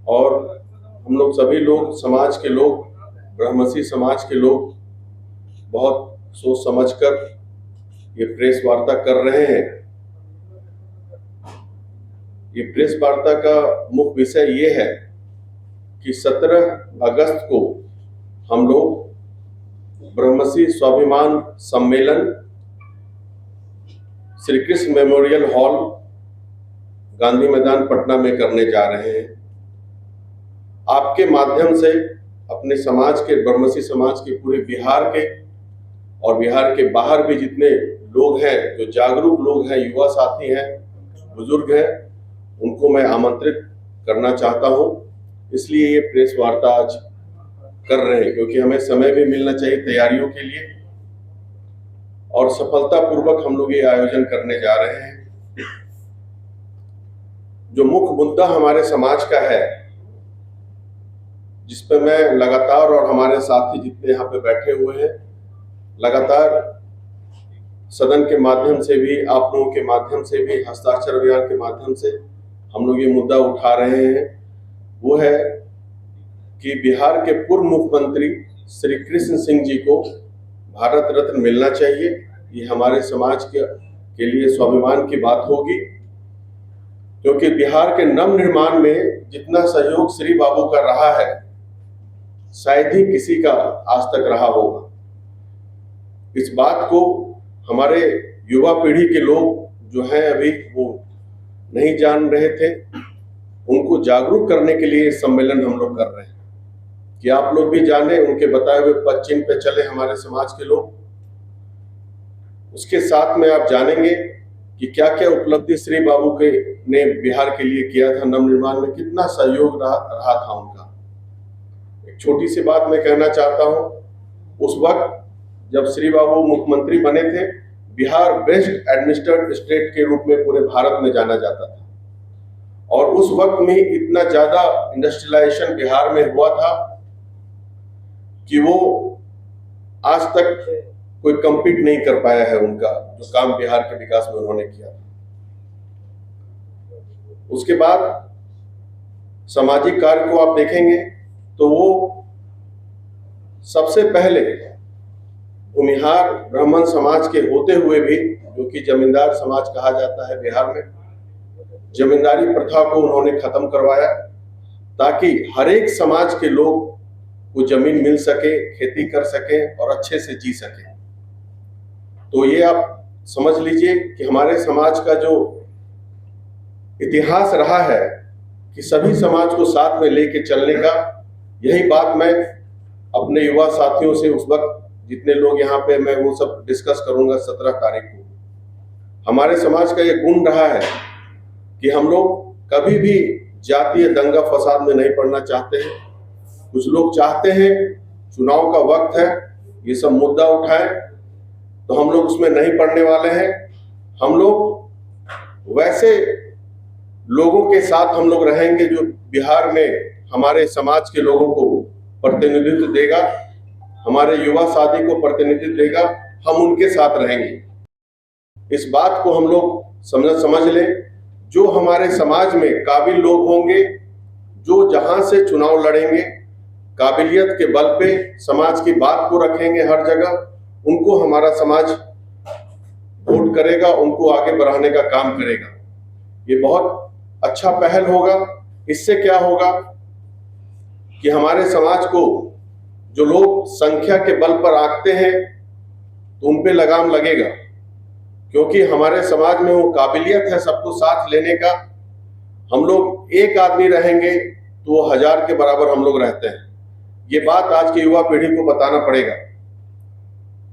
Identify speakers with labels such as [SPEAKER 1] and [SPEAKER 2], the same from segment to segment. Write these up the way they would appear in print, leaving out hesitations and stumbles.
[SPEAKER 1] और हम लोग सभी लोग, समाज के लोग, ब्रह्मसी समाज के लोग बहुत सोच समझकर ये प्रेस वार्ता कर रहे हैं। ये प्रेस वार्ता का मुख्य विषय ये है कि 17 अगस्त को हम लोग ब्रह्मसी स्वाभिमान सम्मेलन श्री कृष्ण मेमोरियल हॉल, गांधी मैदान, पटना में करने जा रहे हैं। आपके माध्यम से अपने समाज के, ब्रह्मसी समाज के, पूरे बिहार के और बिहार के बाहर भी जितने लोग हैं, जो जागरूक लोग हैं, युवा साथी हैं, बुजुर्ग हैं, उनको मैं आमंत्रित करना चाहता हूं। इसलिए ये प्रेस वार्ता आज कर रहे हैं, क्योंकि हमें समय भी मिलना चाहिए तैयारियों के लिए, और सफलतापूर्वक हम लोग ये आयोजन करने जा रहे हैं। जो मुख्य मुद्दा हमारे समाज का है, जिस पे मैं लगातार, और हमारे साथी जितने यहाँ पे बैठे हुए हैं, लगातार सदन के माध्यम से भी, आप लोगों के माध्यम से भी, हस्ताक्षर अभियान के माध्यम से हम लोग ये मुद्दा उठा रहे हैं, वो है कि बिहार के पूर्व मुख्यमंत्री श्री कृष्ण सिंह जी को भारत रत्न मिलना चाहिए। ये हमारे समाज के लिए स्वाभिमान की बात होगी, क्योंकि बिहार के नव निर्माण में जितना सहयोग श्री बाबू का रहा है, शायद ही किसी का आज तक रहा होगा। इस बात को हमारे युवा पीढ़ी के लोग जो हैं अभी, वो नहीं जान रहे थे। उनको जागरूक करने के लिए सम्मेलन हम लोग कर रहे हैं कि आप लोग भी जाने, उनके बताए हुए पद चिन्ह पे चले हमारे समाज के लोग। उसके साथ में आप जानेंगे कि क्या क्या उपलब्धि श्री बाबू के ने बिहार के लिए किया था, नवनिर्माण में कितना सहयोग रहा था उनका। एक छोटी सी बात मैं कहना चाहता हूं, उस वक्त जब श्री बाबू मुख्यमंत्री बने थे, बिहार बेस्ट एडमिनिस्ट्रेटेड स्टेट के रूप में पूरे भारत में जाना जाता था, और उस वक्त में इतना ज्यादा इंडस्ट्रियलाइजेशन बिहार में हुआ था कि वो आज तक कोई कम्पीट नहीं कर पाया है उनका जो काम बिहार के विकास में उन्होंने किया। उसके बाद सामाजिक कार्य को आप देखेंगे तो वो सबसे पहले भूमिहार ब्राह्मण समाज के होते हुए भी, जो कि जमींदार समाज कहा जाता है बिहार में, जमींदारी प्रथा को उन्होंने खत्म करवाया, ताकि हर एक समाज के लोग को जमीन मिल सके, खेती कर सके और अच्छे से जी सके। तो ये आप समझ लीजिए कि हमारे समाज का जो इतिहास रहा है कि सभी समाज को साथ में लेके चलने का, यही बात मैं अपने युवा साथियों से, उस वक्त जितने लोग यहाँ पे, मैं वो सब डिस्कस करूंगा 17 तारीख को। हमारे समाज का ये गुण रहा है कि हम लोग कभी भी जातीय दंगा फसाद में नहीं पड़ना चाहते हैं। कुछ लोग चाहते हैं चुनाव का वक्त है, ये सब मुद्दा उठाएं, तो हम लोग उसमें नहीं पड़ने वाले हैं। हम लोग वैसे लोगों के साथ हम लोग रहेंगे जो बिहार में हमारे समाज के लोगों को प्रतिनिधित्व देगा, हमारे युवा साथी को प्रतिनिधित्व देगा, हम उनके साथ रहेंगे। इस बात को हम लोग समझ लें। जो हमारे समाज में काबिल लोग होंगे, जो जहां से चुनाव लड़ेंगे, काबिलियत के बल पे समाज की बात को रखेंगे हर जगह, उनको हमारा समाज वोट करेगा, उनको आगे बढ़ाने का काम करेगा। ये बहुत अच्छा पहल होगा। इससे क्या होगा कि हमारे समाज को जो लोग संख्या के बल पर आंकते हैं, तो उन पे लगाम लगेगा, क्योंकि हमारे समाज में वो काबिलियत है सबको साथ लेने का। हम लोग एक आदमी रहेंगे तो वो 1000 के बराबर हम लोग रहते हैं। ये बात आज की युवा पीढ़ी को बताना पड़ेगा।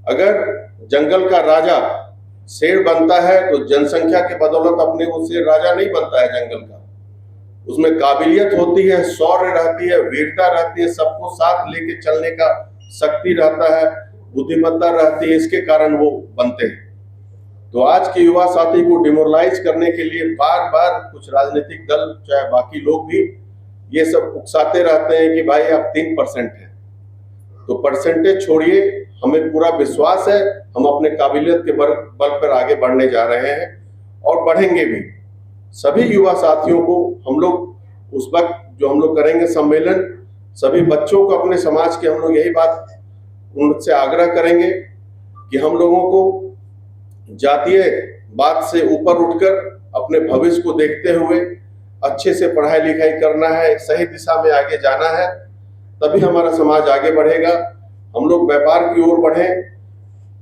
[SPEAKER 1] अगर जंगल का राजा शेर बनता है तो जनसंख्या के बदौलत अपने वो शेर राजा नहीं बनता है जंगल का। उसमें काबिलियत होती है, शौर्य रहती है, वीरता रहती है, सबको साथ लेके चलने का शक्ति रहता है, बुद्धिमत्ता रहती है, इसके कारण वो बनते हैं। तो आज के युवा साथी को डिमोरलाइज करने के लिए बार बार कुछ राजनीतिक दल, चाहे बाकी लोग भी, ये सब उकसाते रहते हैं कि भाई आप 3% हैं। तो परसेंटेज छोड़िए, हमें पूरा विश्वास है हम अपने काबिलियत के बल पर आगे बढ़ने जा रहे हैं और बढ़ेंगे भी। सभी युवा साथियों को हम लोग उस वक्त जो हम लोग करेंगे सम्मेलन, सभी बच्चों को अपने समाज के हम लोग यही बात उनसे आग्रह करेंगे कि हम लोगों को जातीय बात से ऊपर उठकर अपने भविष्य को देखते हुए अच्छे से पढ़ाई लिखाई करना है, एक सही दिशा में आगे जाना है, तभी हमारा समाज आगे बढ़ेगा। हम लोग व्यापार की ओर बढ़ें,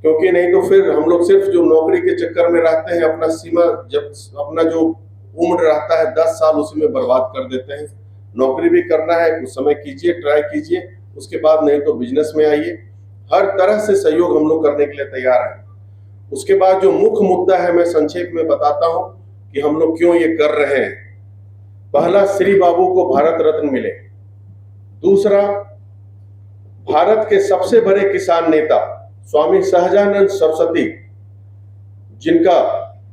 [SPEAKER 1] क्योंकि नहीं तो फिर हम लोग सिर्फ जो नौकरी के चक्कर में रहते हैं, अपना सीमा जब अपना जो उम्र रहता है 10 साल उसी में बर्बाद कर देते हैं। नौकरी भी करना है, कुछ समय कीजिए, ट्राई कीजिए, उसके बाद नहीं तो बिजनेस में आइए। हर तरह से सहयोग हम लोग करने के लिए तैयार हैं। उसके बाद जो मुख्य मुद्दा है मैं संक्षेप में बताता हूं कि हम लोग क्यों ये कर रहे हैं। पहला, श्री बाबू को भारत रत्न मिले। दूसरा, भारत के सबसे बड़े किसान नेता स्वामी सहजानंद सरस्वती, जिनका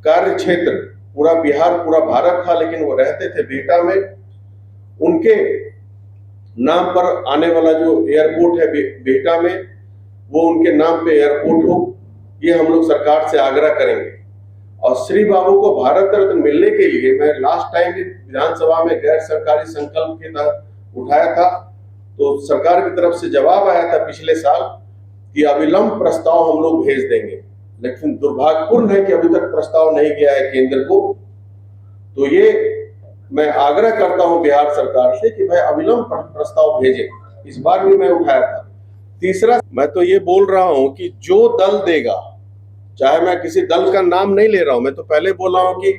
[SPEAKER 1] कार्य क्षेत्र पूरा बिहार पूरा भारत था, लेकिन वो रहते थे बिहटा में, उनके नाम पर आने वाला जो एयरपोर्ट है बिहटा में, वो उनके नाम पे एयरपोर्ट हो, ये हम लोग सरकार से आग्रह करेंगे। और श्री बाबू को भारत रत्न मिलने के लिए मैं लास्ट टाइम भी विधानसभा में गैर सरकारी संकल्प के तहत उठाया था, तो सरकार की तरफ से जवाब आया था पिछले साल कि अविलंब प्रस्ताव हम लोग भेज देंगे, लेकिन दुर्भाग्यपूर्ण है कि अभी तक प्रस्ताव नहीं गया है केंद्र को। तो ये मैं आग्रह करता हूं बिहार सरकार से कि भाई अविलंब प्रस्ताव भेजें। इस बार भी मैं उठाया था। तीसरा, मैं तो ये बोल रहा हूं कि जो दल देगा, चाहे मैं किसी दल का नाम नहीं ले रहा हूं, मैं तो पहले बोल रहा हूं कि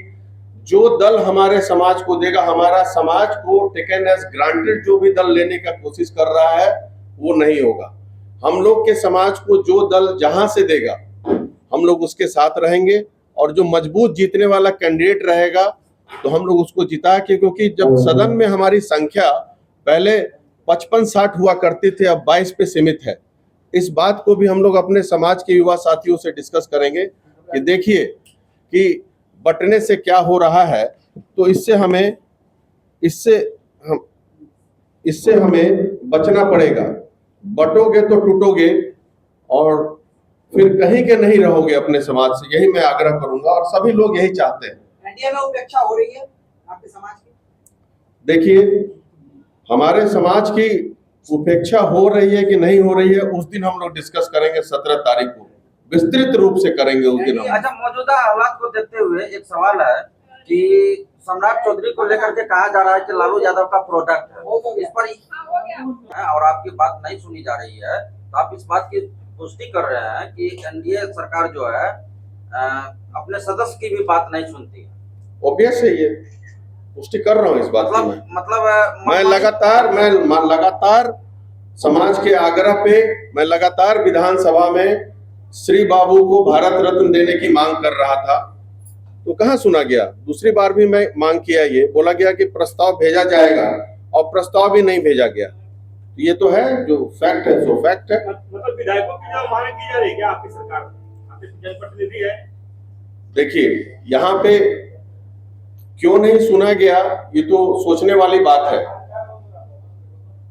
[SPEAKER 1] जो दल हमारे समाज को देगा, हमारा समाज को टेकन एज ग्रांटेड जो भी दल लेने का कोशिश कर रहा है वो नहीं होगा। हम लोग के समाज को जो दल जहां से देगा हम लोग उसके साथ रहेंगे, और जो मजबूत जीतने वाला कैंडिडेट रहेगा तो हम लोग उसको जिता के, क्योंकि जब सदन में हमारी संख्या पहले 55-60 हुआ करती थी, अब 22 पे सीमित है। इस बात को भी हम लोग अपने समाज के युवा साथियों से डिस्कस करेंगे कि देखिए कि बंटने से क्या हो रहा है, तो इससे हमें बचना पड़ेगा। बटोगे तो टूटोगे और फिर कहीं के नहीं रहोगे अपने समाज से, यही मैं आग्रह करूंगा और सभी लोग यही चाहते हैं।
[SPEAKER 2] एनडीए में उपेक्षा हो रही है आपके समाज की?
[SPEAKER 1] देखिए, हमारे समाज की उपेक्षा हो रही है कि नहीं हो रही है, उस दिन हम लोग डिस्कस करेंगे। 17 तारीख को विस्तृत रूप से करेंगे उस दिन।
[SPEAKER 2] अच्छा, मौजूदा हालात को देखते हुए एक सवाल है कि सम्राट चौधरी को लेकर के कहा जा रहा है कि लालू यादव का प्रोडक्ट है, इस पर और आपकी बात नहीं सुनी जा रही है, तो आप इस बात की पुष्टि कर रहे हैं कि एनडीए सरकार जो है अपने सदस्य की भी बात नहीं सुनती है।
[SPEAKER 1] ऑब्वियस है, ये पुष्टि कर रहा हूँ इस बात की।
[SPEAKER 2] मतलब
[SPEAKER 1] मैं लगातार समाज के आग्रह पे मैं लगातार विधानसभा में श्री बाबू को भारत रत्न देने की मांग कर रहा था, तो कहाँ सुना गया। दूसरी बार भी मैं मांग किया, ये बोला गया कि प्रस्ताव भेजा जाएगा और प्रस्ताव भी नहीं भेजा गया। ये तो है, जो फैक्ट है सो फैक्ट है।
[SPEAKER 3] मतलब विधायकों की जो मांग की जा रही है क्या आपकी सरकार, आपके जनप्रतिनिधि है?
[SPEAKER 1] देखिए, यहाँ पे क्यों नहीं सुना गया, ये तो सोचने वाली बात है।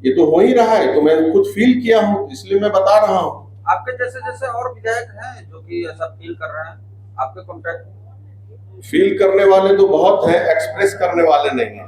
[SPEAKER 1] ये तो हो ही रहा है, तो मैं खुद फील किया हूँ, इसलिए मैं बता रहा हूँ।
[SPEAKER 2] आपके जैसे और विधायक हैं जो कि ऐसा फील कर रहे हैं, आपके कॉन्टेक्ट?
[SPEAKER 1] फील करने वाले तो बहुत हैं, एक्सप्रेस करने वाले नहीं हैं।